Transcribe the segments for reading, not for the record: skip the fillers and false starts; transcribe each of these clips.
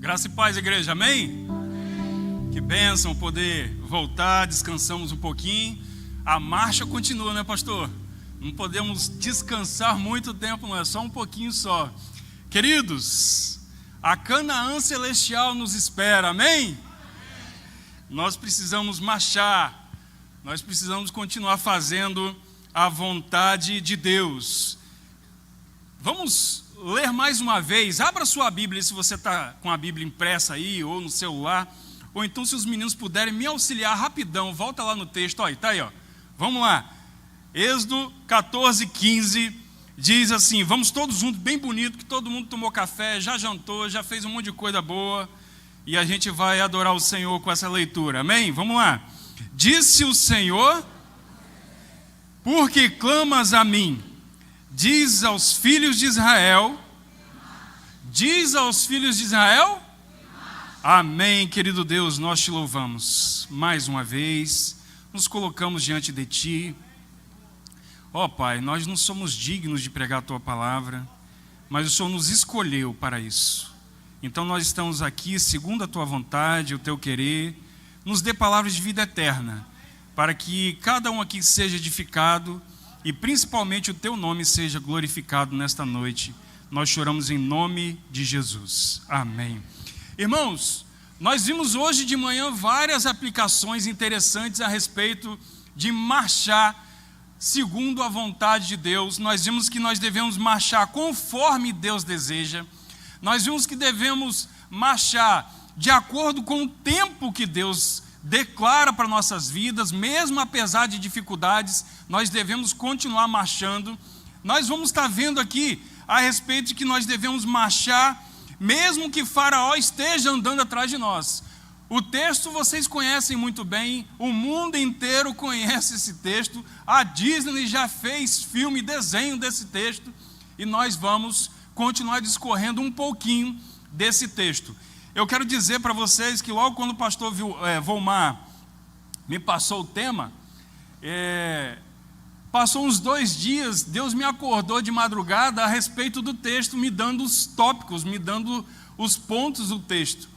Graça e paz, igreja, amém? Que bênção poder voltar, descansamos um pouquinho. A marcha continua, né, pastor? Não podemos descansar muito tempo, não é só um pouquinho só. Queridos, a Canaã celestial nos espera, amém? Nós precisamos marchar, nós precisamos continuar fazendo a vontade de Deus. Vamos ler mais uma vez. Abra sua Bíblia, se você está com a Bíblia impressa aí, ou no celular, ou então se os meninos puderem me auxiliar rapidão, volta lá no texto, ó, tá aí, ó. Vamos lá, Êxodo 14:15, diz assim, vamos todos juntos, bem bonito, que todo mundo tomou café, já jantou, já fez um monte de coisa boa, e a gente vai adorar o Senhor com essa leitura, amém? Vamos lá. Disse o Senhor, por que clamas a mim? Diz aos filhos de Israel, amém, querido Deus, nós te louvamos, mais uma vez, nos colocamos diante de ti, ó Pai, nós não somos dignos de pregar a tua palavra, mas o Senhor nos escolheu para isso, então nós estamos aqui, segundo a tua vontade, o teu querer, nos dê palavras de vida eterna, para que cada um aqui seja edificado, e principalmente o teu nome seja glorificado nesta noite. Nós choramos em nome de Jesus. Amém. Irmãos, nós vimos hoje de manhã várias aplicações interessantes a respeito de marchar segundo a vontade de Deus. Nós vimos que nós devemos marchar conforme Deus deseja. Nós vimos que devemos marchar de acordo com o tempo que Deus declara para nossas vidas, mesmo apesar de dificuldades, nós devemos continuar marchando. Nós vamos estar vendo aqui a respeito de que nós devemos marchar, mesmo que Faraó esteja andando atrás de nós. O texto vocês conhecem muito bem, o mundo inteiro conhece esse texto, a Disney já fez filme, desenho desse texto, e nós vamos continuar discorrendo um pouquinho desse texto. Eu quero dizer para vocês que logo quando o pastor Volmar me passou o tema, passou uns 2 dias, Deus me acordou de madrugada a respeito do texto, me dando os tópicos, me dando os pontos do texto.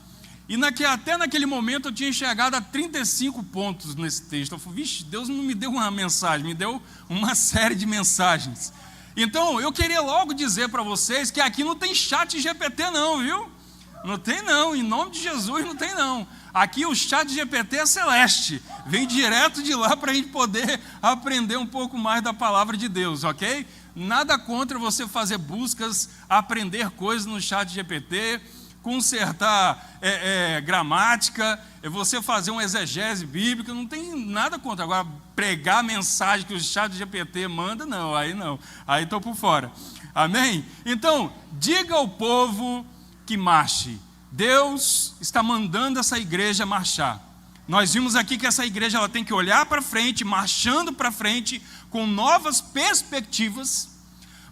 E até naquele momento eu tinha chegado a 35 pontos nesse texto. Eu falei, vixe, Deus não me deu uma mensagem, me deu uma série de mensagens. Então, eu queria logo dizer para vocês que aqui não tem chat GPT não, viu? Não tem não, em nome de Jesus não tem não. Aqui o chat GPT é celeste, vem direto de lá para a gente poder aprender um pouco mais da palavra de Deus, ok? Nada contra você fazer buscas, aprender coisas no chat GPT, consertar gramática, você fazer uma exegese bíblica, não tem nada contra. Agora, pregar a mensagem que o chat GPT manda, não, aí estou por fora, amém? Então, diga ao povo que marche. Deus está mandando essa igreja marchar. Nós vimos aqui que essa igreja ela tem que olhar para frente, marchando para frente, com novas perspectivas,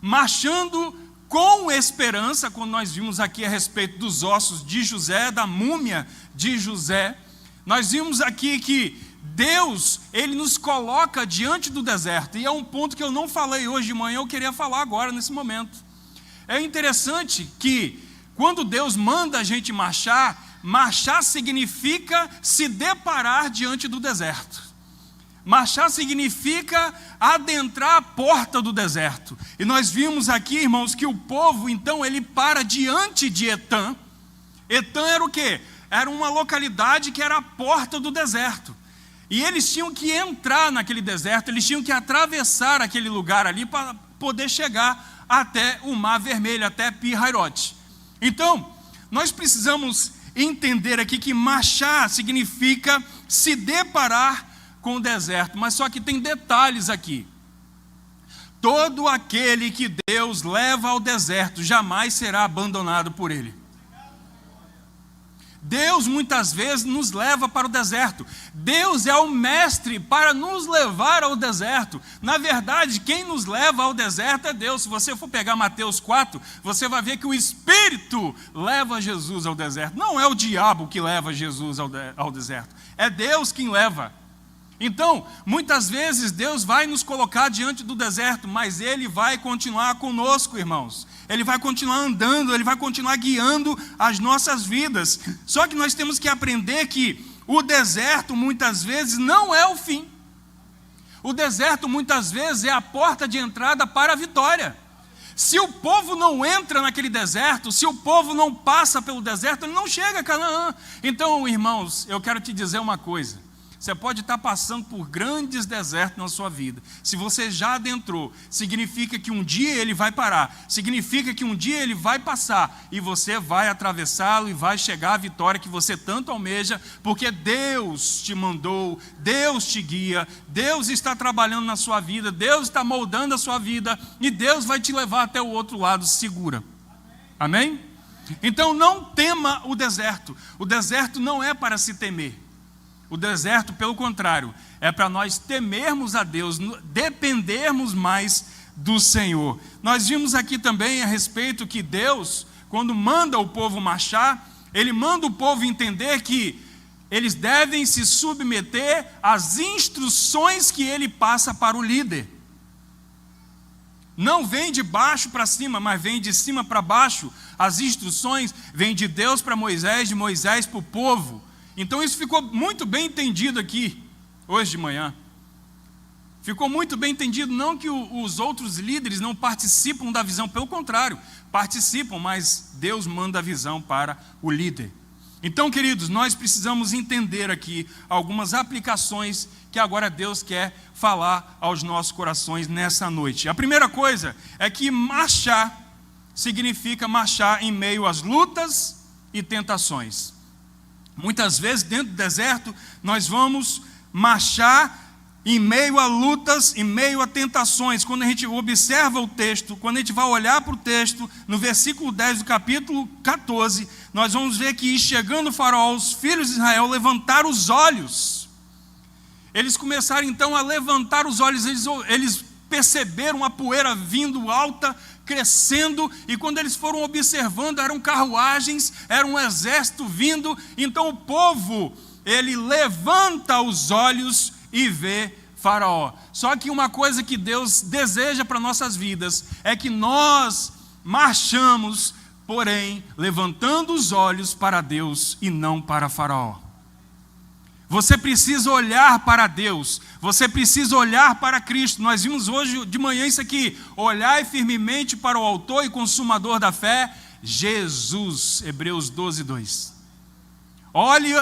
marchando com esperança, quando nós vimos aqui a respeito dos ossos de José, da múmia de José, nós vimos aqui que Deus, Ele nos coloca diante do deserto, e é um ponto que eu não falei hoje de manhã, eu queria falar agora, nesse momento. É interessante que quando Deus manda a gente marchar, marchar significa se deparar diante do deserto. Marchar significa adentrar a porta do deserto. E nós vimos aqui, irmãos, que o povo, então, ele para diante de Etã. Etã era o quê? Era uma localidade que era a porta do deserto. E eles tinham que entrar naquele deserto, eles tinham que atravessar aquele lugar ali para poder chegar até o Mar Vermelho, até Pi-Hairote. Então, nós precisamos entender aqui que marchar significa se deparar com o deserto, mas só que tem detalhes aqui. Todo aquele que Deus leva ao deserto jamais será abandonado por Ele. Deus muitas vezes nos leva para o deserto. Deus é o mestre para nos levar ao deserto. Na verdade, quem nos leva ao deserto é Deus. Se você for pegar Mateus 4, você vai ver que o Espírito leva Jesus ao deserto. Não é o diabo que leva Jesus ao deserto. É Deus quem leva. Então, muitas vezes Deus vai nos colocar diante do deserto, mas Ele vai continuar conosco, irmãos. Ele vai continuar andando, Ele vai continuar guiando as nossas vidas. Só que nós temos que aprender que o deserto, muitas vezes, não é o fim. O deserto, muitas vezes, é a porta de entrada para a vitória. Se o povo não entra naquele deserto, se o povo não passa pelo deserto, ele não chega a Canaã. Então, irmãos, eu quero te dizer uma coisa. Você pode estar passando por grandes desertos na sua vida. Se você já adentrou, significa que um dia ele vai parar. Significa que um dia ele vai passar. E você vai atravessá-lo e vai chegar à vitória que você tanto almeja. Porque Deus te mandou, Deus te guia, Deus está trabalhando na sua vida, Deus está moldando a sua vida. E Deus vai te levar até o outro lado segura. Amém? Então não tema o deserto. O deserto não é para se temer. O deserto, pelo contrário, é para nós temermos a Deus, dependermos mais do Senhor. Nós vimos aqui também a respeito que Deus, quando manda o povo marchar, Ele manda o povo entender que eles devem se submeter às instruções que Ele passa para o líder. Não vem de baixo para cima, mas vem de cima para baixo. As instruções vêm de Deus para Moisés, de Moisés para o povo. Então isso ficou muito bem entendido aqui, hoje de manhã. Ficou muito bem entendido, não que os outros líderes não participam da visão, pelo contrário, participam, mas Deus manda a visão para o líder. Então, queridos, nós precisamos entender aqui algumas aplicações que agora Deus quer falar aos nossos corações nessa noite. A primeira coisa é que marchar significa marchar em meio às lutas e tentações. Muitas vezes, dentro do deserto, nós vamos marchar em meio a lutas, em meio a tentações. Quando a gente observa o texto, quando a gente vai olhar para o texto, no versículo 10 do capítulo 14, nós vamos ver que, chegando o faraó, os filhos de Israel levantaram os olhos. Eles começaram então a levantar os olhos, eles perceberam a poeira vindo alta, crescendo, e quando eles foram observando, eram carruagens, era um exército vindo. Então o povo, ele levanta os olhos e vê Faraó. Só que uma coisa que Deus deseja para nossas vidas é que nós marchamos, porém, levantando os olhos para Deus e não para Faraó. Você precisa olhar para Deus, você precisa olhar para Cristo. Nós vimos hoje de manhã isso aqui: olhai firmemente para o autor e consumador da fé, Jesus, Hebreus 12, 2. Olhe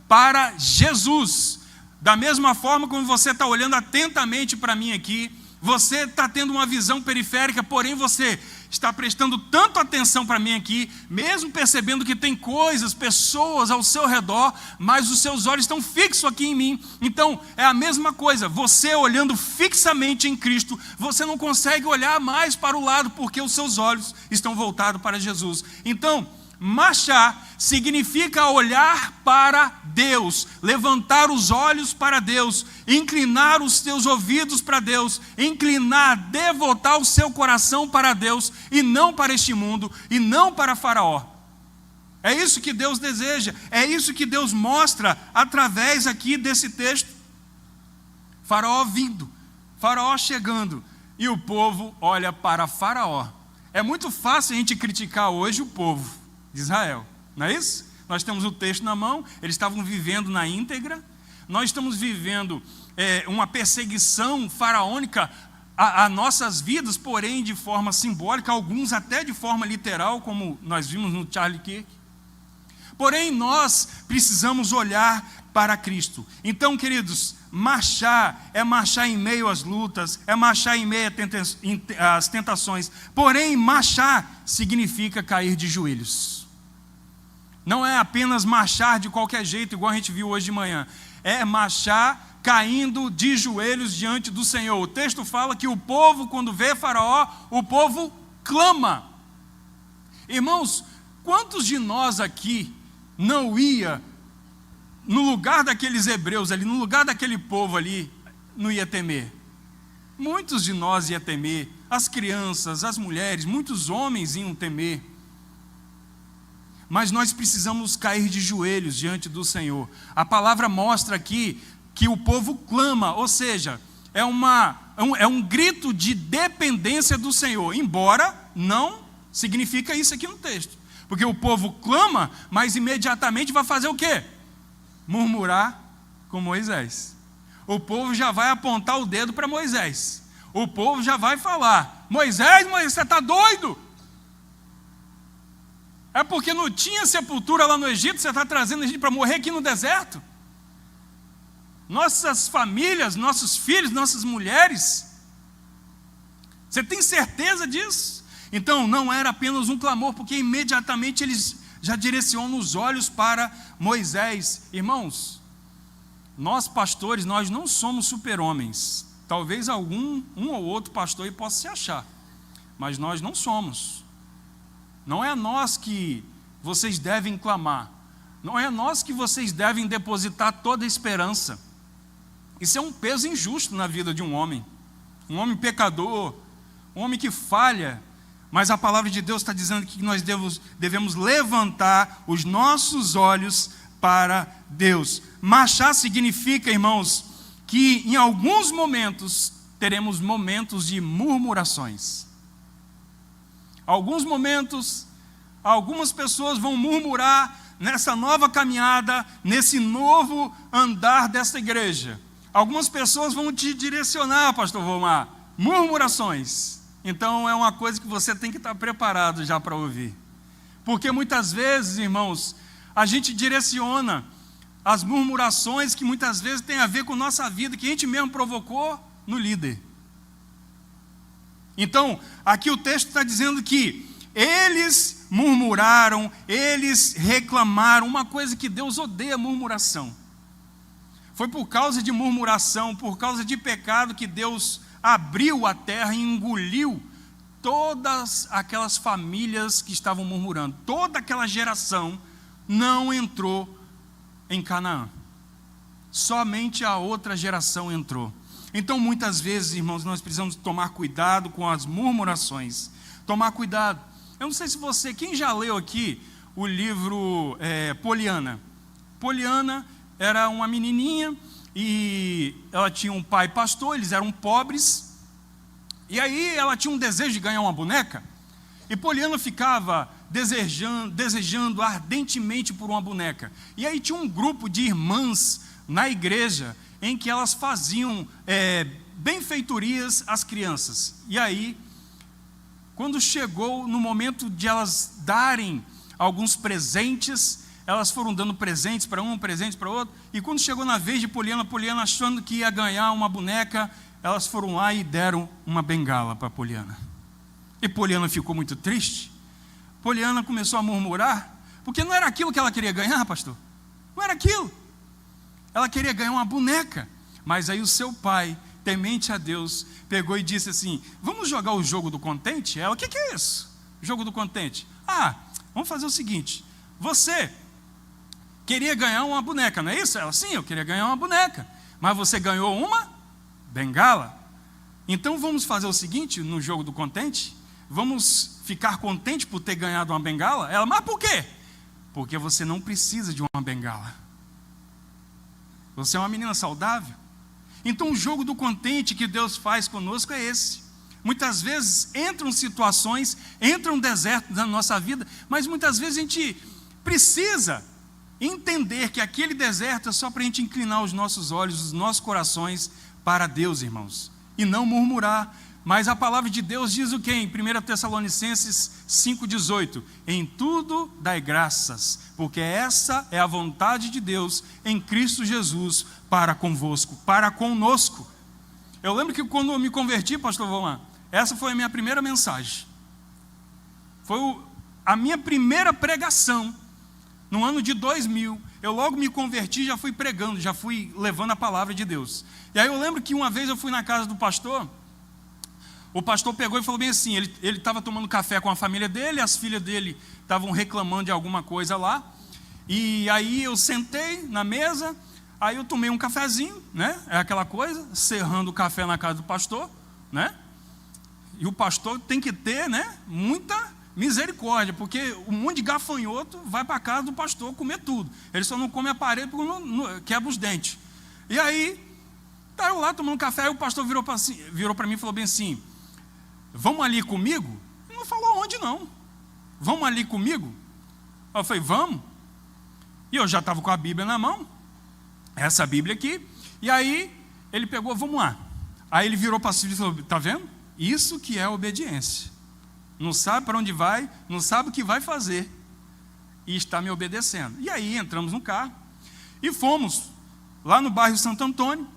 para Jesus. Da mesma forma como você está olhando atentamente para mim aqui, você está tendo uma visão periférica, porém você está prestando tanto atenção para mim aqui, mesmo percebendo que tem coisas, pessoas ao seu redor, mas os seus olhos estão fixos aqui em mim. Então, é a mesma coisa, você olhando fixamente em Cristo, você não consegue olhar mais para o lado, porque os seus olhos estão voltados para Jesus. Então, marchar significa olhar para Deus, levantar os olhos para Deus, inclinar os teus ouvidos para Deus, inclinar, devotar o seu coração para Deus, e não para este mundo, e não para Faraó. É isso que Deus deseja, é isso que Deus mostra através aqui desse texto. Faraó vindo, Faraó chegando, e o povo olha para Faraó. É muito fácil a gente criticar hoje o povo de Israel, não é isso? Nós temos o texto na mão, eles estavam vivendo na íntegra, nós estamos vivendo uma perseguição faraônica a nossas vidas, porém de forma simbólica, alguns até de forma literal, como nós vimos no Charlie Kirk. Porém, nós precisamos olhar para Cristo. Então, queridos, marchar é marchar em meio às lutas, é marchar em meio às tentações. Porém, marchar significa cair de joelhos. Não é apenas marchar de qualquer jeito, igual a gente viu hoje de manhã. É marchar caindo de joelhos diante do Senhor. O texto fala que o povo, quando vê Faraó, o povo clama. Irmãos, quantos de nós aqui não ia no lugar daqueles hebreus ali, no lugar daquele povo ali, não ia temer? Muitos de nós iam temer, as crianças, as mulheres, muitos homens iam temer. Mas nós precisamos cair de joelhos diante do Senhor. A palavra mostra aqui que o povo clama, ou seja, é um grito de dependência do Senhor, embora não significa isso aqui no texto, porque o povo clama, mas imediatamente vai fazer o quê? Murmurar com Moisés. O povo já vai apontar o dedo para Moisés, o povo já vai falar: Moisés, você está doido? É porque não tinha sepultura lá no Egito, você está trazendo a gente para morrer aqui no deserto? Nossas famílias, nossos filhos, nossas mulheres, você tem certeza disso? Então não era apenas um clamor, porque imediatamente eles já direcionam os olhos para Moisés. Irmãos, nós pastores, nós não somos super-homens. Talvez um ou outro pastor aí possa se achar, mas nós não somos. Não é a nós que vocês devem clamar, não é a nós que vocês devem depositar toda a esperança. Isso é um peso injusto na vida de um homem pecador, um homem que falha, mas a palavra de Deus está dizendo que nós devemos levantar os nossos olhos para Deus. Marchar significa, irmãos, que em alguns momentos teremos momentos de murmurações. Alguns momentos, algumas pessoas vão murmurar nessa nova caminhada, nesse novo andar desta igreja. Algumas pessoas vão te direcionar, pastor Vomar, murmurações. Então é uma coisa que você tem que estar preparado já para ouvir. Porque muitas vezes, irmãos, a gente direciona as murmurações que muitas vezes tem a ver com nossa vida, que a gente mesmo provocou no líder. Então, aqui o texto está dizendo que eles murmuraram, eles reclamaram, uma coisa que Deus odeia: murmuração. Foi por causa de murmuração, por causa de pecado, que Deus abriu a terra e engoliu todas aquelas famílias que estavam murmurando. Toda aquela geração não entrou em Canaã. Somente a outra geração entrou. Então, muitas vezes, irmãos, nós precisamos tomar cuidado com as murmurações. Tomar cuidado. Eu não sei se quem já leu aqui o livro Poliana? Poliana era uma menininha e ela tinha um pai pastor, eles eram pobres, e aí ela tinha um desejo de ganhar uma boneca, e Poliana ficava desejando ardentemente por uma boneca. E aí tinha um grupo de irmãs na igreja em que elas faziam benfeitorias às crianças. E aí, quando chegou no momento de elas darem alguns presentes, elas foram dando presentes para um, presentes para outro, e quando chegou na vez de Poliana, Poliana achando que ia ganhar uma boneca, elas foram lá e deram uma bengala para Poliana. E Poliana ficou muito triste. Poliana começou a murmurar, porque não era aquilo que ela queria ganhar, pastor. Não era aquilo. Ela queria ganhar uma boneca. Mas aí o seu pai, temente a Deus, pegou e disse assim: vamos jogar o jogo do contente? Ela: o que é isso? Jogo do contente. Vamos fazer o seguinte: você queria ganhar uma boneca, não é isso? Ela: sim, eu queria ganhar uma boneca, mas você ganhou uma bengala. Então vamos fazer o seguinte no jogo do contente: vamos ficar contente por ter ganhado uma bengala? Ela: mas por quê? Porque você não precisa de uma bengala. Você é uma menina saudável. Então o jogo do contente que Deus faz conosco é esse. Muitas vezes entram situações, entram desertos na nossa vida, mas muitas vezes a gente precisa entender que aquele deserto é só para a gente inclinar os nossos olhos, os nossos corações para Deus, irmãos, e não murmurar. Mas a palavra de Deus diz o quê? Em 1 Tessalonicenses 5,18: em tudo dai graças, porque essa é a vontade de Deus em Cristo Jesus para convosco, para conosco. Eu lembro que quando eu me converti, pastor Volan, essa foi a minha primeira mensagem. Foi a minha primeira pregação. No ano de 2000, eu logo me converti, já fui pregando, já fui levando a palavra de Deus. E aí eu lembro que uma vez eu fui na casa do pastor. O pastor pegou e falou bem assim: ele estava tomando café com a família dele, as filhas dele estavam reclamando de alguma coisa lá, e aí eu sentei na mesa, aí eu tomei um cafezinho, né? É aquela coisa, serrando o café na casa do pastor, né? E o pastor tem que ter, né, muita misericórdia, porque um monte de gafanhoto vai para a casa do pastor comer tudo. Ele só não come a parede porque não quebra os dentes. E aí, tá eu lá tomando café, aí o pastor virou para mim e falou bem assim, vamos ali comigo? Ele não falou onde não. Vamos ali comigo? Eu falei, vamos. E eu já estava com a Bíblia na mão, essa Bíblia aqui, e aí ele pegou, vamos lá. Aí ele virou para si e falou, tá vendo? Isso que é obediência. Não sabe para onde vai, não sabe o que vai fazer, e está me obedecendo. E aí entramos no carro, e fomos lá no bairro Santo Antônio,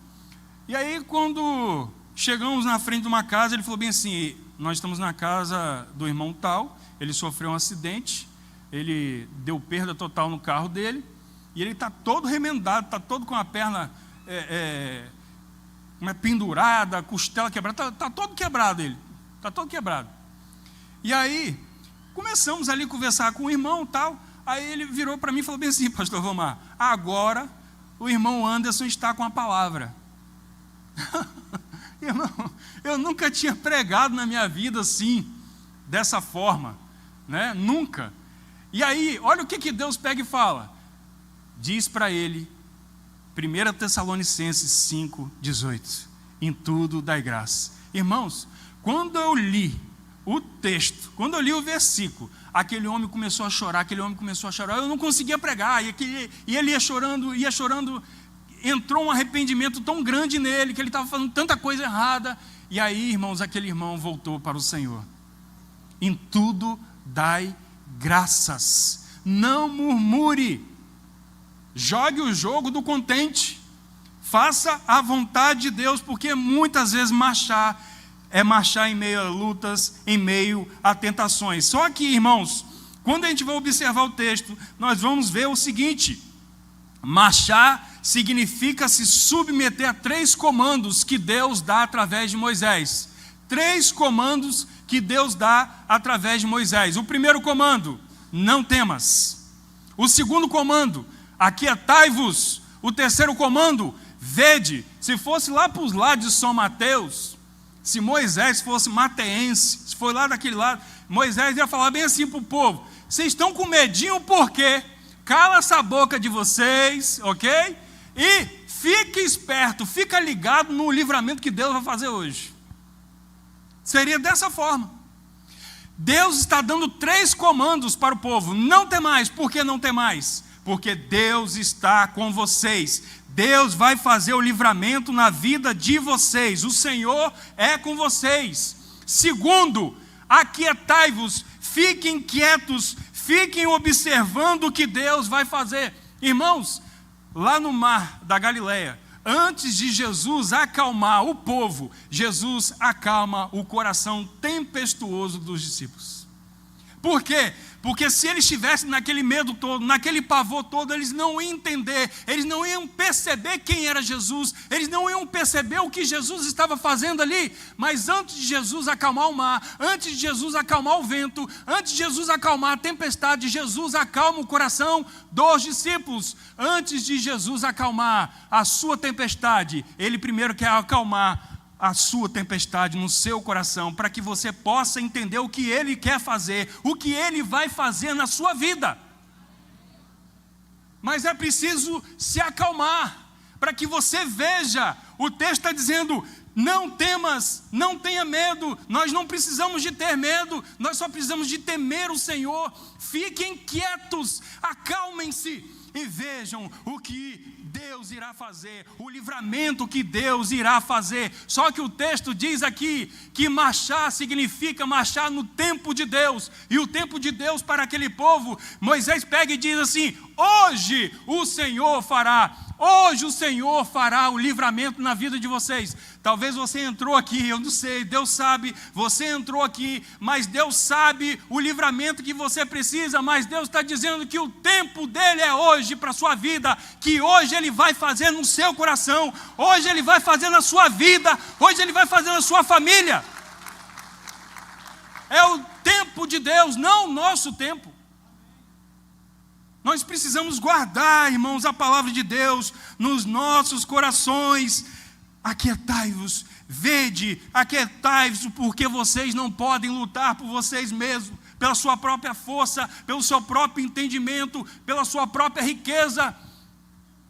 e aí quando chegamos na frente de uma casa, ele falou bem assim, nós estamos na casa do irmão tal, ele sofreu um acidente, ele deu perda total no carro dele, e ele está todo remendado, está todo com a perna pendurada, a costela quebrada, está todo quebrado ele, está todo quebrado. E aí, começamos ali a conversar com o irmão e tal, aí ele virou para mim e falou bem assim, pastor Vomar, agora o irmão Anderson está com a palavra. Irmão, eu nunca tinha pregado na minha vida assim, dessa forma, né? Nunca. E aí, olha o que Deus pega e fala. Diz para ele, 1 Tessalonicenses 5:18, em tudo dai graça. Irmãos, quando eu li o texto, quando eu li o versículo, aquele homem começou a chorar, eu não conseguia pregar, e ele ia chorando, entrou um arrependimento tão grande nele, que ele estava fazendo tanta coisa errada, e aí, irmãos, aquele irmão voltou para o Senhor. Em tudo dai graças, não murmure, jogue o jogo do contente, faça a vontade de Deus, porque muitas vezes marchar em meio a lutas, em meio a tentações. Só que, irmãos, quando a gente vai observar o texto, nós vamos ver o seguinte: marchar significa se submeter a 3 comandos que Deus dá através de Moisés. 3 comandos que Deus dá através de Moisés. O primeiro comando, não temas. O segundo comando, aquietai-vos. O terceiro comando, vede. Se fosse lá para os lados de São Mateus, se Moisés fosse mateense, se for lá daquele lado, Moisés ia falar bem assim para o povo, vocês estão com medinho por quê? Cala essa boca de vocês, ok? E fique esperto, fica ligado no livramento que Deus vai fazer hoje. Seria dessa forma. Deus está dando 3 comandos para o povo, não temais. Por que não temais? Porque Deus está com vocês. Deus vai fazer o livramento na vida de vocês. O Senhor é com vocês. Segundo, aquietai-vos, fiquem quietos, fiquem observando o que Deus vai fazer. Irmãos, lá no mar da Galileia, antes de Jesus acalmar o povo, Jesus acalma o coração tempestuoso dos discípulos. Por quê? Porque se eles estivessem naquele medo todo, naquele pavor todo, eles não iam entender, eles não iam perceber quem era Jesus, eles não iam perceber o que Jesus estava fazendo ali. Mas antes de Jesus acalmar o mar, antes de Jesus acalmar o vento, antes de Jesus acalmar a tempestade, Jesus acalma o coração dos discípulos. Antes de Jesus acalmar a sua tempestade, Ele primeiro quer acalmar a sua tempestade no seu coração, para que você possa entender o que Ele quer fazer, o que Ele vai fazer na sua vida. Mas é preciso se acalmar, para que você veja, o texto está dizendo, não temas, não tenha medo, nós não precisamos de ter medo, nós só precisamos de temer o Senhor. Fiquem quietos, acalmem-se e vejam o que Deus irá fazer, o livramento que Deus irá fazer. Só que o texto diz aqui que marchar significa marchar no tempo de Deus, e o tempo de Deus para aquele povo, Moisés pega e diz assim, hoje o Senhor fará o livramento na vida de vocês. Talvez você entrou aqui, eu não sei, Deus sabe, você entrou aqui, mas Deus sabe o livramento que você precisa, mas Deus está dizendo que o tempo dele é hoje para a sua vida, que hoje Ele vai fazer no seu coração, hoje Ele vai fazer na sua vida, hoje Ele vai fazer na sua família. É o tempo de Deus, não o nosso tempo. Nós precisamos guardar, irmãos, a palavra de Deus nos nossos corações. Aquietai-vos, vede, aquietai-vos, porque vocês não podem lutar por vocês mesmos, pela sua própria força, pelo seu próprio entendimento, pela sua própria riqueza.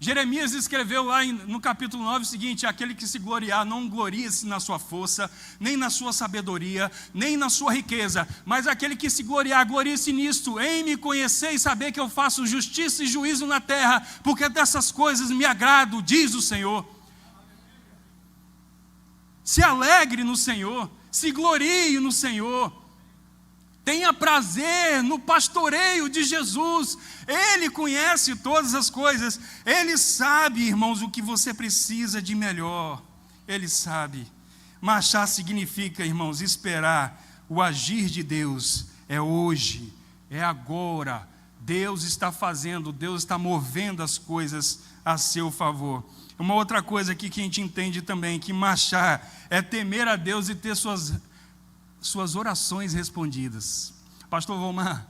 Jeremias escreveu lá no capítulo 9 o seguinte: aquele que se gloriar, não glorie-se na sua força, nem na sua sabedoria, nem na sua riqueza, mas aquele que se gloriar, glorie-se nisto, em me conhecer e saber que eu faço justiça e juízo na terra, porque dessas coisas me agrado, diz o Senhor. Se alegre no Senhor, se glorie no Senhor. Tenha prazer no pastoreio de Jesus. Ele conhece todas as coisas. Ele sabe, irmãos, o que você precisa de melhor. Ele sabe. Marchar significa, irmãos, esperar. O agir de Deus é hoje, é agora. Deus está fazendo, Deus está movendo as coisas a seu favor. Uma outra coisa aqui que a gente entende também, que marchar é temer a Deus e ter suas orações respondidas. Pastor Volmar,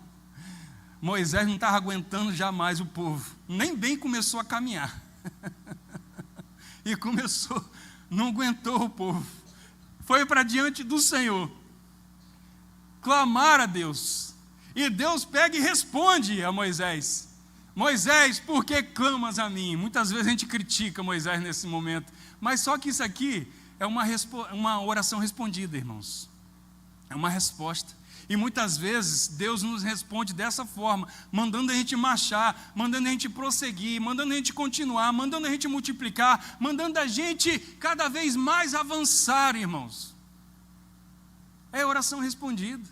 Moisés não estava aguentando jamais o povo, nem bem começou a caminhar, e não aguentou o povo, foi para diante do Senhor, clamar a Deus, e Deus pega e responde a Moisés: Moisés, por que clamas a mim? Muitas vezes a gente critica Moisés nesse momento, mas só que isso aqui é uma oração respondida, irmãos. É uma resposta. E muitas vezes Deus nos responde dessa forma, mandando a gente marchar, mandando a gente prosseguir, mandando a gente continuar, mandando a gente multiplicar, mandando a gente cada vez mais avançar, irmãos. É oração respondida.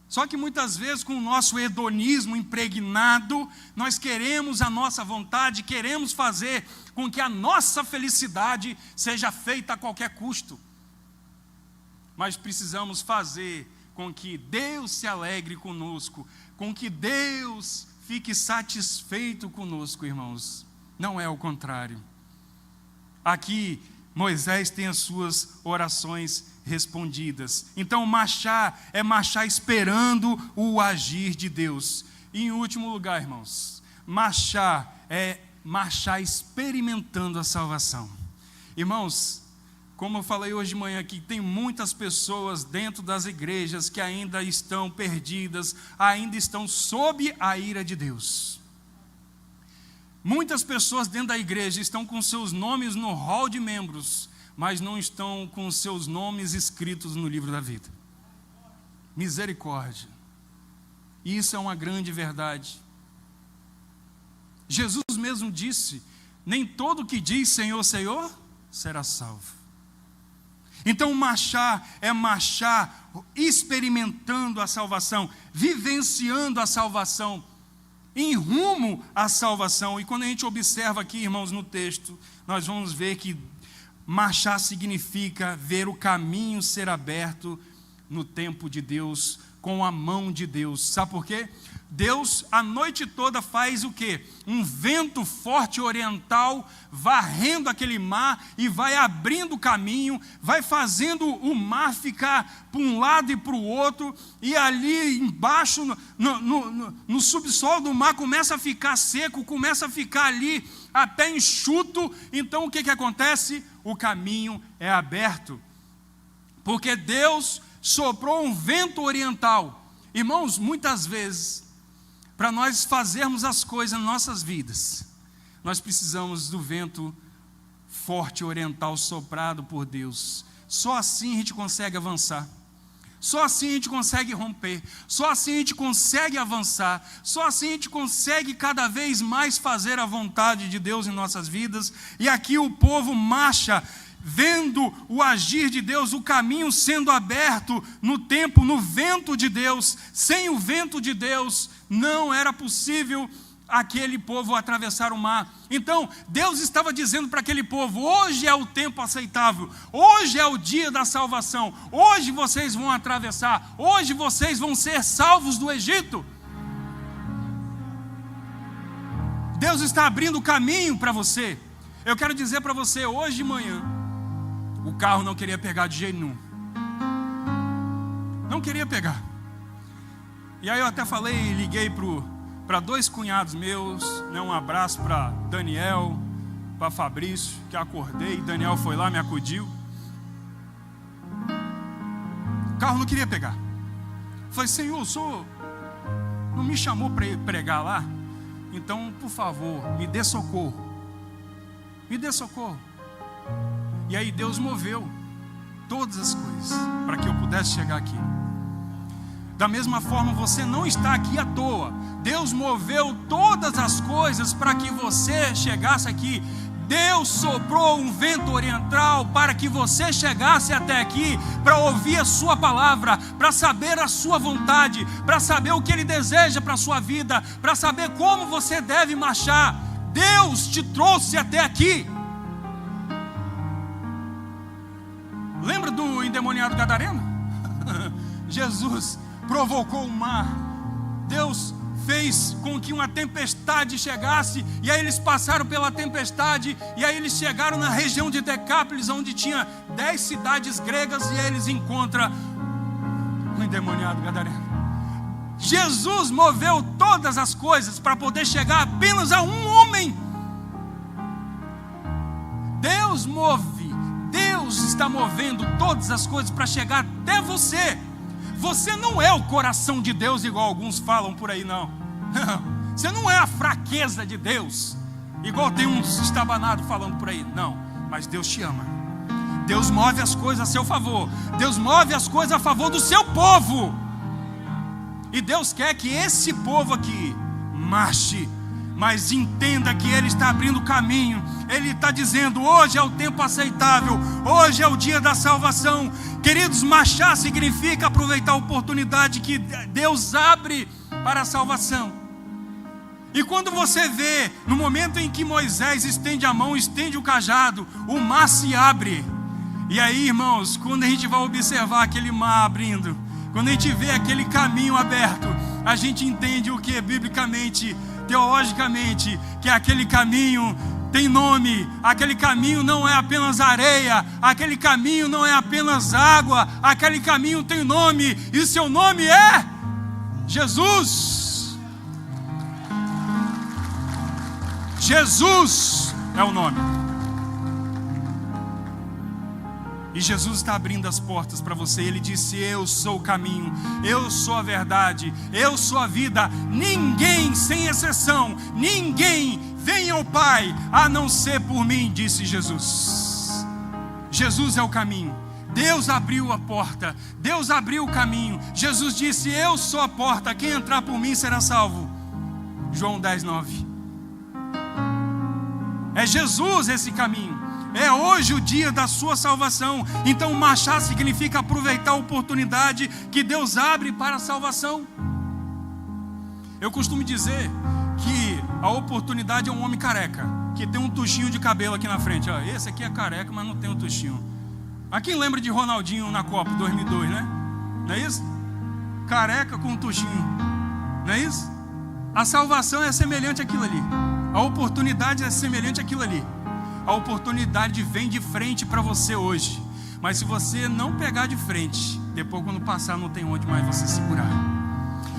Só que muitas vezes, com o nosso hedonismo impregnado, nós queremos a nossa vontade, queremos fazer com que a nossa felicidade seja feita a qualquer custo. Mas precisamos fazer com que Deus se alegre conosco, com que Deus fique satisfeito conosco, irmãos. Não é o contrário. Aqui, Moisés tem as suas orações respondidas. Então, marchar é marchar esperando o agir de Deus. E em último lugar, irmãos, marchar é marchar experimentando a salvação. Irmãos, como eu falei hoje de manhã aqui, tem muitas pessoas dentro das igrejas que ainda estão perdidas, ainda estão sob a ira de Deus. Muitas pessoas dentro da igreja estão com seus nomes no hall de membros, mas não estão com seus nomes escritos no livro da vida. Misericórdia. Isso é uma grande verdade. Jesus mesmo disse: nem todo que diz Senhor, Senhor, será salvo. Então marchar é marchar experimentando a salvação, vivenciando a salvação, em rumo à salvação. E quando a gente observa aqui, irmãos, no texto, nós vamos ver que marchar significa ver o caminho ser aberto no tempo de Deus, com a mão de Deus. Sabe por quê? Deus a noite toda faz o quê? Um vento forte oriental varrendo aquele mar e vai abrindo o caminho, vai fazendo o mar ficar para um lado e para o outro, e ali embaixo, no subsolo do mar, começa a ficar seco, começa a ficar ali até enxuto. Então o que acontece? O caminho é aberto, porque Deus soprou um vento oriental. Irmãos, muitas vezes, para nós fazermos as coisas nas nossas vidas, nós precisamos do vento forte oriental soprado por Deus. Só assim a gente consegue avançar. Só assim a gente consegue romper. Só assim a gente consegue avançar. Só assim a gente consegue cada vez mais fazer a vontade de Deus em nossas vidas. E aqui o povo marcha, vendo o agir de Deus, o caminho sendo aberto no tempo, no vento de Deus. Sem o vento de Deus, não era possível aquele povo atravessar o mar. Então, Deus estava dizendo para aquele povo: hoje é o tempo aceitável, hoje é o dia da salvação, hoje vocês vão atravessar, hoje vocês vão ser salvos do Egito. Deus está abrindo o caminho para você. Eu quero dizer para você, hoje de manhã, o carro não queria pegar de jeito nenhum. Não queria pegar. E aí eu até falei, liguei para dois cunhados meus, né, um abraço para Daniel, para Fabrício, que acordei, Daniel foi lá, me acudiu. O carro não queria pegar. Falei: Senhor, o senhor não me chamou para pregar lá? então, por favor, me dê socorro. Me dê socorro. E aí Deus moveu todas as coisas para que eu pudesse chegar aqui. Da mesma forma, você não está aqui à toa. Deus moveu todas as coisas para que você chegasse aqui. Deus soprou um vento oriental para que você chegasse até aqui, para ouvir a sua palavra, para saber a sua vontade, para saber o que Ele deseja para a sua vida, para saber como você deve marchar. Deus te trouxe até aqui. Lembra do endemoniado gadareno? Jesus provocou o mar. Deus fez com que uma tempestade chegasse, e aí eles passaram pela tempestade, e aí eles chegaram na região de Decápolis, onde tinha 10 cidades gregas, e aí eles encontram o endemoniado gadareno. Jesus moveu todas as coisas para poder chegar apenas a um homem. Deus move, Deus está movendo todas as coisas para chegar até você. Você não é o coração de Deus, igual alguns falam por aí, não. Não. Você não é a fraqueza de Deus, igual tem uns estabanados falando por aí. Não, mas Deus te ama. Deus move as coisas a seu favor. Deus move as coisas a favor do seu povo. E Deus quer que esse povo aqui marche, mas entenda que Ele está abrindo caminho. Ele está dizendo: hoje é o tempo aceitável, hoje é o dia da salvação. Queridos, marchar significa aproveitar a oportunidade que Deus abre para a salvação. E quando você vê, no momento em que Moisés estende a mão, estende o cajado, o mar se abre. E aí, irmãos, quando a gente vai observar aquele mar abrindo, quando a gente vê aquele caminho aberto, a gente entende o que biblicamente, teologicamente, que aquele caminho tem nome. Aquele caminho não é apenas areia, aquele caminho não é apenas água, aquele caminho tem nome, e seu nome é Jesus. Jesus é o nome. E Jesus está abrindo as portas para você. Ele disse: eu sou o caminho, eu sou a verdade, eu sou a vida. Ninguém, sem exceção, ninguém vem ao Pai a não ser por mim, disse Jesus. Jesus é o caminho. Deus abriu a porta, Deus abriu o caminho. Jesus disse: eu sou a porta, quem entrar por mim será salvo. João 10:9. É Jesus esse caminho. É hoje o dia da sua salvação. Então marchar significa aproveitar a oportunidade que Deus abre para a salvação. Eu costumo dizer que a oportunidade é um homem careca, que tem um tuchinho de cabelo aqui na frente. Ó, esse aqui é careca, mas não tem um tuchinho. Mas quem lembra de Ronaldinho na Copa 2002, né? Não é isso? Careca com um tuchinho. Não é isso? A salvação é semelhante àquilo ali. A oportunidade é semelhante àquilo ali. A oportunidade vem de frente para você hoje. Mas se você não pegar de frente, depois quando passar não tem onde mais você segurar.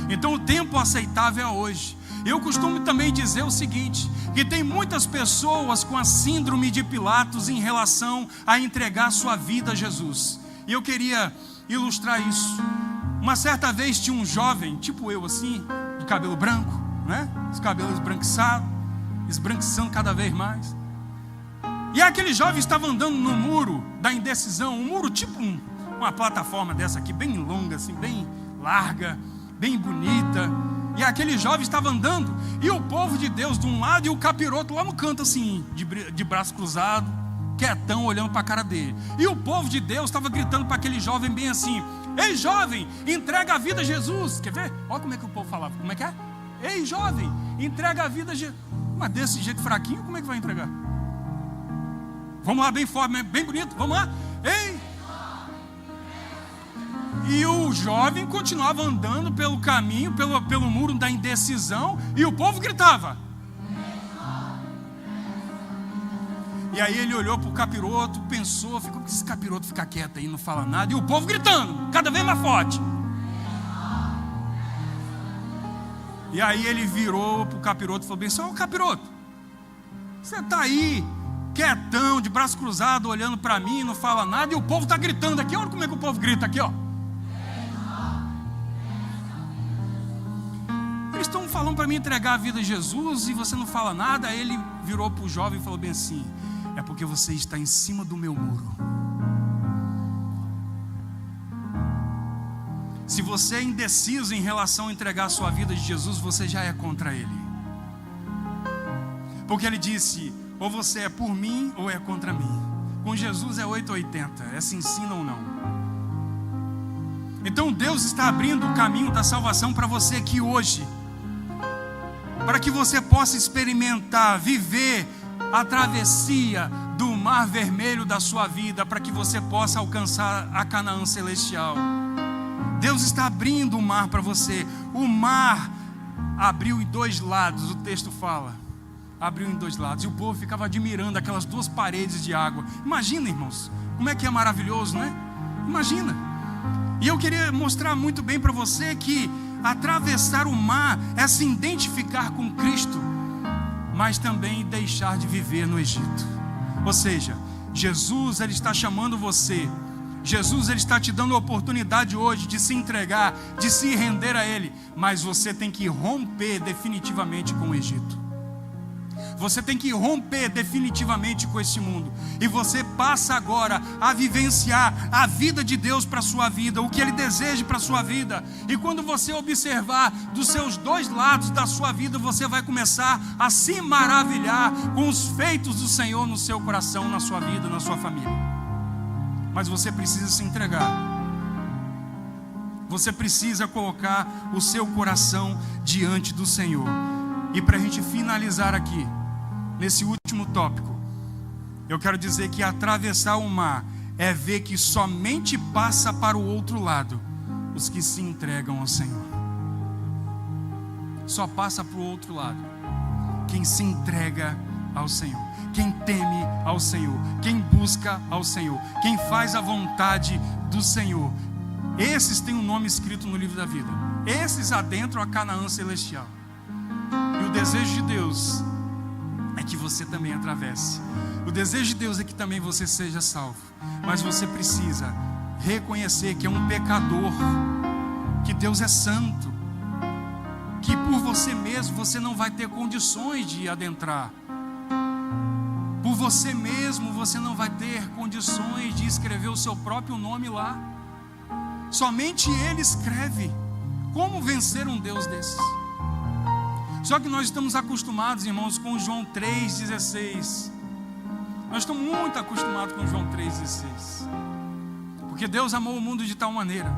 Então o tempo aceitável é hoje. Eu costumo também dizer o seguinte, que tem muitas pessoas com a síndrome de Pilatos em relação a entregar sua vida a Jesus. E eu queria ilustrar isso. Uma certa vez tinha um jovem, tipo eu assim, de cabelo branco, né? Os cabelos esbranquiçando cada vez mais. E aquele jovem estava andando no muro da indecisão, um muro tipo uma plataforma dessa aqui, bem longa, assim, bem larga, bem bonita. E aquele jovem estava andando, e o povo de Deus de um lado, e o capiroto lá no canto assim, de braço cruzado, quietão, olhando para a cara dele. E o povo de Deus estava gritando para aquele jovem bem assim: ei jovem, entrega a vida a Jesus. Quer ver? Olha como é que o povo falava, como é que é? Ei jovem, entrega a vida a Jesus. Mas desse jeito fraquinho, como é que vai entregar? Vamos lá, bem forte, bem bonito, vamos lá. Ei! E o jovem continuava andando pelo caminho, pelo muro da indecisão, e o povo gritava. E aí ele olhou para o capiroto, pensou, ficou que esse capiroto fica quieto aí, não fala nada, e o povo gritando, cada vez mais forte. E aí ele virou para o capiroto e falou bem: só o capiroto, você está aí quietão, de braço cruzado, olhando para mim, não fala nada, e o povo está gritando aqui. Olha como é que o povo grita aqui, ó. Eles estão falando para mim entregar a vida a Jesus e você não fala nada. Aí ele virou para o jovem e falou bem assim: é porque você está em cima do meu muro. Se você é indeciso em relação a entregar a sua vida a Jesus, você já é contra Ele. Porque Ele disse: ou você é por mim ou é contra mim. Com Jesus é 880, é se ensina ou não. Então Deus está abrindo o caminho da salvação para você aqui hoje, para que você possa experimentar, viver a travessia do mar vermelho da sua vida, para que você possa alcançar a Canaã celestial. Deus está abrindo o mar para você. O mar abriu em dois lados, o texto fala. Abriu em dois lados, e o povo ficava admirando aquelas duas paredes de água. Imagina, irmãos, como é que é maravilhoso, não é? Imagina. E eu queria mostrar muito bem para você que atravessar o mar é se identificar com Cristo, mas também deixar de viver no Egito. Ou seja, Jesus, Ele está chamando você. Jesus, Ele está te dando a oportunidade hoje de se entregar, de se render a Ele, mas você tem que romper definitivamente com o Egito. Você tem que romper definitivamente com este mundo. E você passa agora a vivenciar a vida de Deus para a sua vida, o que Ele deseja para a sua vida. E quando você observar dos seus dois lados da sua vida, você vai começar a se maravilhar com os feitos do Senhor no seu coração, na sua vida, na sua família. Mas você precisa se entregar. Você precisa colocar o seu coração diante do Senhor. E para a gente finalizar aqui, nesse último tópico, eu quero dizer que atravessar o mar é ver que somente passa para o outro lado os que se entregam ao Senhor. Só passa para o outro lado quem se entrega ao Senhor, quem teme ao Senhor, quem busca ao Senhor, quem faz a vontade do Senhor. Esses têm um nome escrito no livro da vida. Esses adentram a Canaã celestial. E o desejo de Deus é que você também atravesse. O desejo de Deus é que também você seja salvo. Mas você precisa reconhecer que é um pecador, que Deus é santo, que por você mesmo você não vai ter condições de adentrar. Por você mesmo você não vai ter condições de escrever o seu próprio nome lá. Somente Ele escreve. Como vencer um Deus desses? Só que nós estamos acostumados, irmãos, com João 3,16. Nós estamos muito acostumados com João 3,16. Porque Deus amou o mundo de tal maneira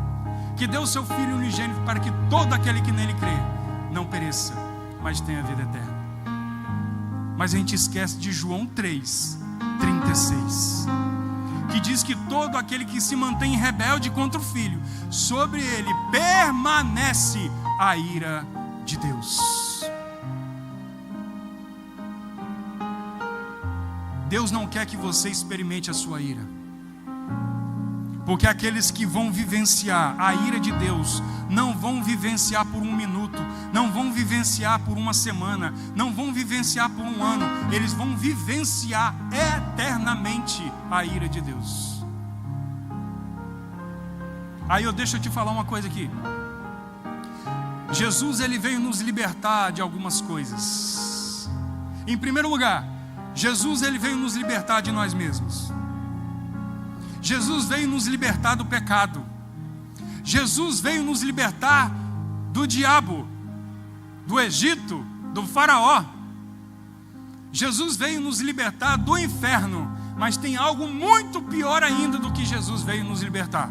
que deu o seu Filho unigênito para que todo aquele que nele crê não pereça, mas tenha vida eterna. Mas a gente esquece de João 3,36, que diz que todo aquele que se mantém rebelde contra o Filho, sobre ele permanece a ira de Deus. Deus não quer que você experimente a sua ira, porque aqueles que vão vivenciar a ira de Deus não vão vivenciar por um minuto, não vão vivenciar por uma semana, não vão vivenciar por um ano, eles vão vivenciar eternamente a ira de Deus. Aí deixa eu te falar uma coisa aqui. Jesus, Ele veio nos libertar de algumas coisas. Em primeiro lugar, Jesus, Ele veio nos libertar de nós mesmos. Jesus veio nos libertar do pecado. Jesus veio nos libertar do diabo, do Egito, do faraó. Jesus veio nos libertar do inferno. Mas tem algo muito pior ainda do que Jesus veio nos libertar,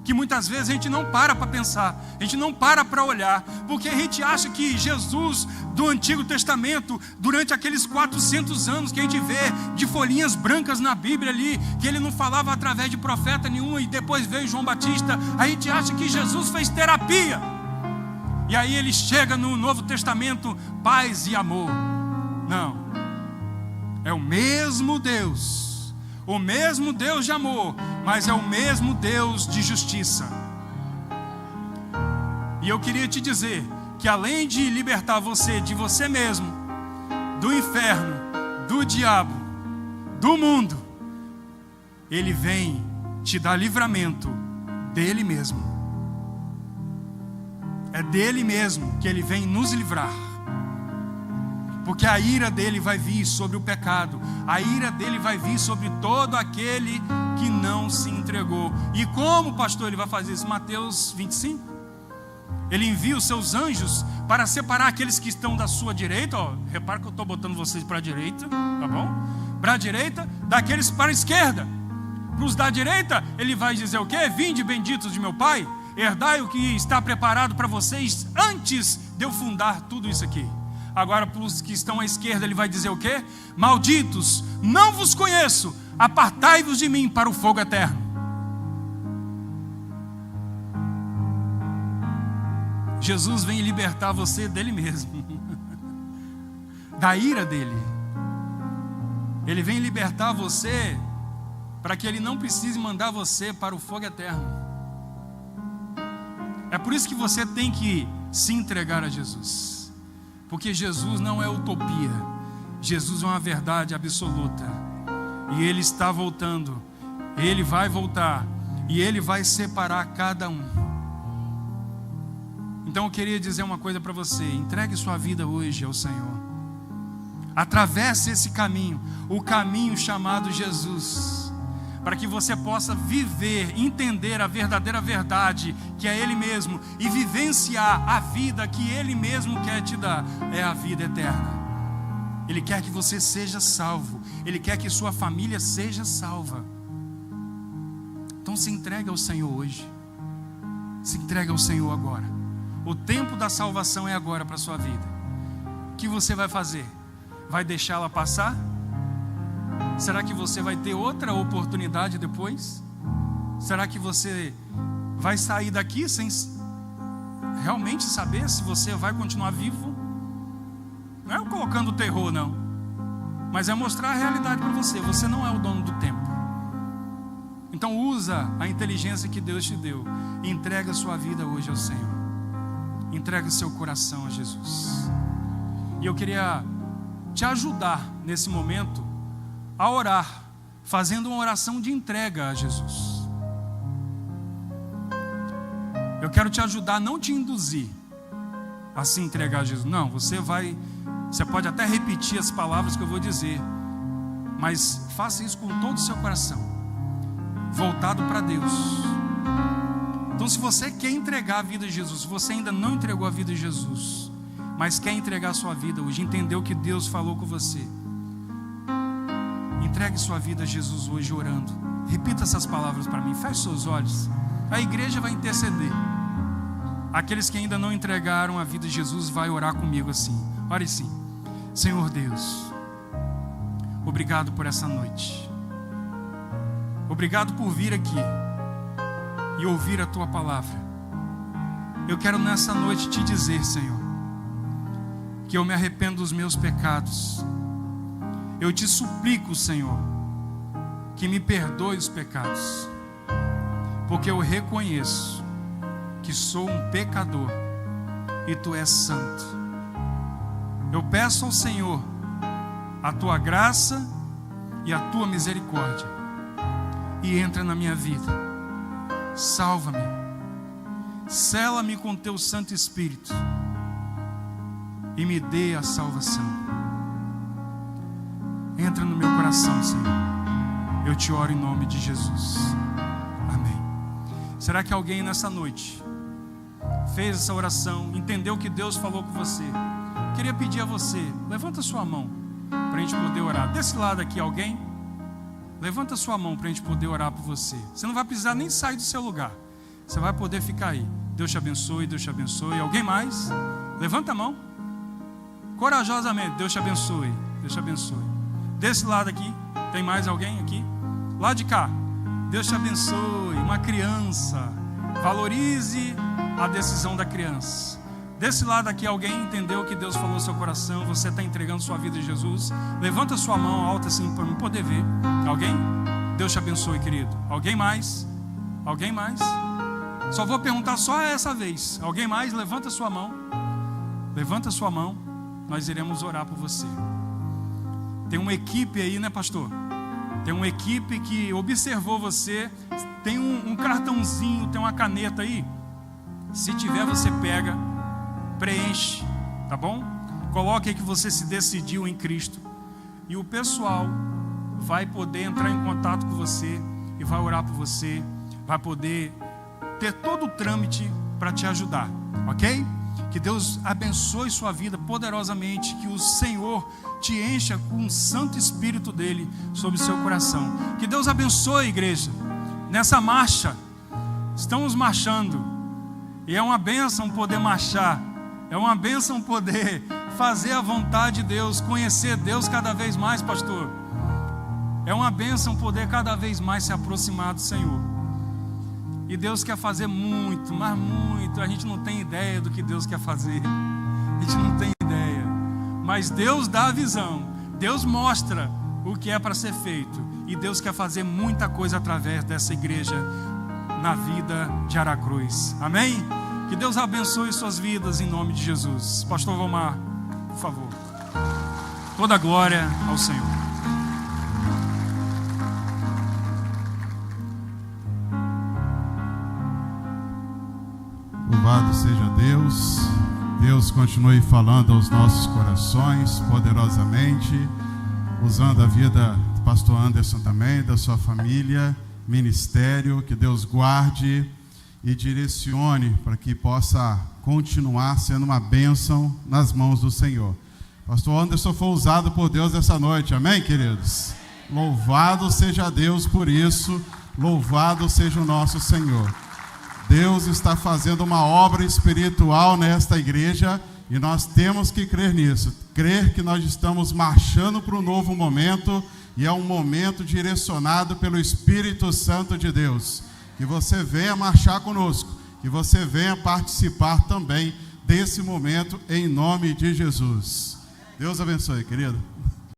que muitas vezes a gente não para pensar, a gente não para olhar, porque a gente acha que Jesus do Antigo Testamento, durante aqueles 400 anos que a gente vê de folhinhas brancas na Bíblia ali, que ele não falava através de profeta nenhum, e depois veio João Batista, a gente acha que Jesus fez terapia, e aí ele chega no Novo Testamento, paz e amor. Não, é o mesmo Deus de amor, mas é o mesmo Deus de justiça. E eu queria te dizer que além de libertar você de você mesmo, do inferno, do diabo, do mundo, Ele vem te dar livramento dele mesmo. É dele mesmo que Ele vem nos livrar. porque a ira dele vai vir sobre o pecado, a ira dele vai vir sobre todo aquele que não se entregou. E como, pastor, ele vai fazer isso? Mateus 25. Ele envia os seus anjos para separar aqueles que estão da sua direita. Repara que eu estou botando vocês para a direita, tá bom? Para a direita, daqueles para a esquerda. Para os da direita, ele vai dizer o quê? Vinde, benditos de meu Pai, herdai o que está preparado para vocês antes de eu fundar tudo isso aqui. Agora, para os que estão à esquerda, ele vai dizer o quê? Malditos, não vos conheço, apartai-vos de mim para o fogo eterno. Jesus vem libertar você dele mesmo, da ira dele. Ele vem libertar você para que ele não precise mandar você para o fogo eterno. É por isso que você tem que se entregar a Jesus, porque Jesus não é utopia, Jesus é uma verdade absoluta, e Ele está voltando, Ele vai voltar, e Ele vai separar cada um. Então eu queria dizer uma coisa para você: entregue sua vida hoje ao Senhor, atravesse esse caminho, o caminho chamado Jesus, para que você possa viver, entender a verdadeira verdade, que é Ele mesmo, e vivenciar a vida que Ele mesmo quer te dar, é a vida eterna. Ele quer que você seja salvo, Ele quer que sua família seja salva. Então se entregue ao Senhor hoje, se entregue ao Senhor agora. O tempo da salvação é agora para a sua vida. O que você vai fazer? Vai deixá-la passar? Será que você vai ter outra oportunidade depois? Será que você vai sair daqui sem realmente saber se você vai continuar vivo? Não é colocando terror, não, mas é mostrar a realidade para você. Você não é o dono do tempo. Então usa a inteligência que Deus te deu e entrega a sua vida hoje ao Senhor. Entrega o seu coração a Jesus. E eu queria te ajudar nesse momento a orar, fazendo uma oração de entrega a Jesus. Eu quero te ajudar, não te induzir a se entregar a Jesus. Não, você pode até repetir as palavras que eu vou dizer, mas faça isso com todo o seu coração, voltado para Deus. Então, se você quer entregar a vida de Jesus, se você ainda não entregou a vida de Jesus, mas quer entregar a sua vida hoje, entendeu que Deus falou com você, entregue sua vida a Jesus hoje orando. Repita essas palavras para mim, feche seus olhos. A igreja vai interceder. Aqueles que ainda não entregaram a vida de Jesus, vai orar comigo assim. Ore assim: Senhor Deus, obrigado por essa noite, obrigado por vir aqui e ouvir a Tua palavra. Eu quero nessa noite te dizer, Senhor, que eu me arrependo dos meus pecados. Eu te suplico, Senhor, que me perdoe os pecados, porque eu reconheço que sou um pecador e Tu és santo. Eu peço ao Senhor a Tua graça e a Tua misericórdia, e entra na minha vida. Salva-me, sela-me com Teu Santo Espírito e me dê a salvação. Entra no meu coração, Senhor. Eu te oro em nome de Jesus. Amém. Será que alguém nessa noite fez essa oração, entendeu que Deus falou com você? Queria pedir a você, levanta sua mão para a gente poder orar. Desse lado aqui, alguém? Levanta sua mão para a gente poder orar por você. Você não vai precisar nem sair do seu lugar, você vai poder ficar aí. Deus te abençoe, Deus te abençoe. Alguém mais? Levanta a mão corajosamente. Deus te abençoe, Deus te abençoe. Desse lado aqui, tem mais alguém aqui? Lá de cá, Deus te abençoe. Uma criança, valorize a decisão da criança. Desse lado aqui, alguém entendeu que Deus falou no seu coração, você está entregando sua vida a Jesus? Levanta sua mão alta assim para eu poder ver. Alguém? Deus te abençoe, querido. Alguém mais? Alguém mais? Só vou perguntar só essa vez. Alguém mais? Levanta sua mão. Levanta sua mão. Nós iremos orar por você. Tem uma equipe aí, né, pastor? Tem uma equipe que observou você. Tem um cartãozinho, tem uma caneta aí. Se tiver, você pega, preenche, tá bom? Coloque aí que você se decidiu em Cristo. E o pessoal vai poder entrar em contato com você e vai orar por você, vai poder ter todo o trâmite para te ajudar, ok? Que Deus abençoe sua vida poderosamente, que o Senhor te encha com o Santo Espírito dele sobre o seu coração. Que Deus abençoe, igreja, nessa marcha. Estamos marchando e é uma bênção poder marchar, é uma bênção poder fazer a vontade de Deus, conhecer Deus cada vez mais, pastor. É uma bênção poder cada vez mais se aproximar do Senhor. E Deus quer fazer muito, mas muito. A gente não tem ideia do que Deus quer fazer. A gente não tem ideia. Mas Deus dá a visão. Deus mostra o que é para ser feito. E Deus quer fazer muita coisa através dessa igreja na vida de Aracruz. Amém? Que Deus abençoe suas vidas em nome de Jesus. Pastor Vomar, por favor. Toda a glória ao Senhor. Louvado seja Deus. Deus continue falando aos nossos corações poderosamente, usando a vida do pastor Anderson também, da sua família, ministério. Que Deus guarde e direcione para que possa continuar sendo uma bênção nas mãos do Senhor. Pastor Anderson foi usado por Deus essa noite, amém, queridos? Louvado seja Deus por isso, louvado seja o nosso Senhor. Deus está fazendo uma obra espiritual nesta igreja e nós temos que crer nisso, crer que nós estamos marchando para um novo momento e é um momento direcionado pelo Espírito Santo de Deus. Que você venha marchar conosco, que você venha participar também desse momento em nome de Jesus. Deus abençoe, querido.